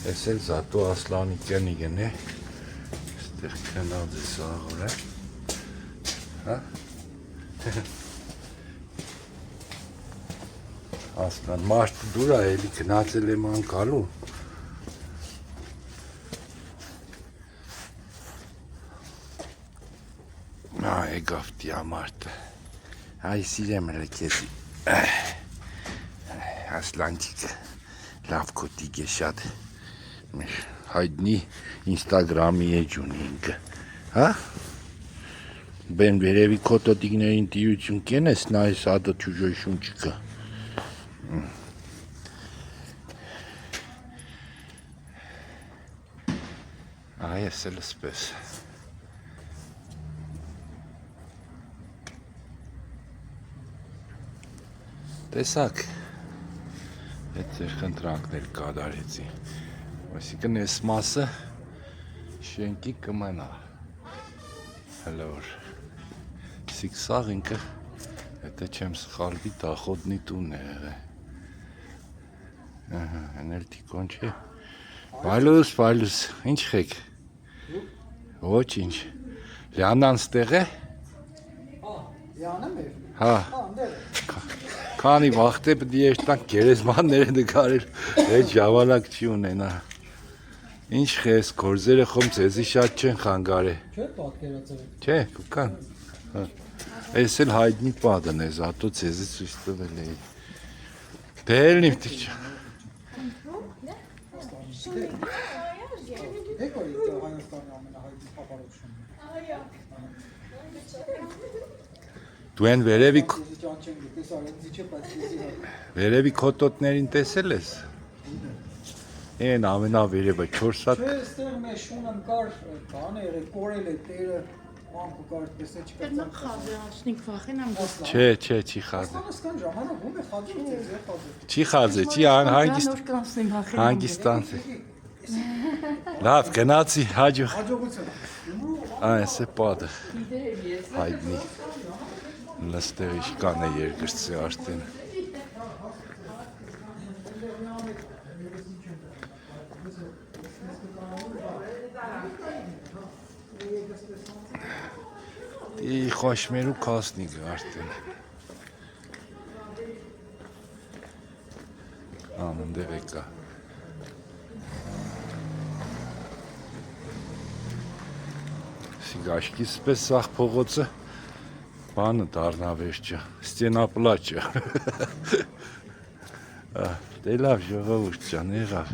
Ես էլ Զատո Ասլանիկյանի գնե, ստեղ կնած է սաղոր է, հա? Ասլան, մարդը դուր է, էլի գնացել եմ անկալու։ Եկավ տիամարտը, այ սիրեմ էլ կեզի, Ասլանչիկը, լավ կոտիկ է շատ, մեր հայտնի ինստագրամի էջ ունի ինքը, հա? Բեն վերևի կոտոտիկներին տիրություն կեն ես, նա ես ադը ճուժոյ շունչիկը, այ ես էլ սպես, տեսակ, հետ ձեր խնդրանքներ կադարեցի, այսինքն ես մասը շենքի կմնա, հլոր, սիք սաղ ինքը, հետը չեմ սխալվի տախոտնի տուն է եղե, հնել տիկոն չէ, վայլուս, ինչ խեք, ոչ ինչ, լյանան ստեղ է, Լյանա մեր, հա, Քանի վաղտե պտի եշտանք գերեզմանները նկարել, հետ ժամանակ չի ունենա, ինչ խես, կորզերը խոմ ձեզի շատ չեն խանգար է, չէ պատկերացրել, չէ, կուկան, ես էլ հայտնի պատն է, Զատո ձեզի ծույց տվել է, դե էլ նիմտիկ չա, եք որ իտ Հայաստանի ամենահայտնի պապարոչությունը, դու են վերևի ճանչեն գիտես արեցի չէ, բայց եզի Վերևի կոտոտներին տեսել ես, են ամենավերևը 4 սատ, Չէ, ստեղ մեր շունն կար, կան է եղել, կորել է տերը, ամպը կար, տեսե չկացան խազաշնիկ վախեն եմ գոստան։ չէ, չի խազը, Ասկան ժամանակ ում է խաջում ձեզ է խաջում չի խազը, չի հանգիստանց է, լավ գնացի հաջող, Հաջողություն այս է պատը, հայտնի, լստեղ իշկան է երկրծի արտին, ի խոշմերու կասնիկ արտին, աննդեղ եկա, Սիգաշկիս պես սաղ փողոցը, բանը դարնա վերջը, ստենապլաճը, դե լավ ժողովուրդ ջան, եղավ,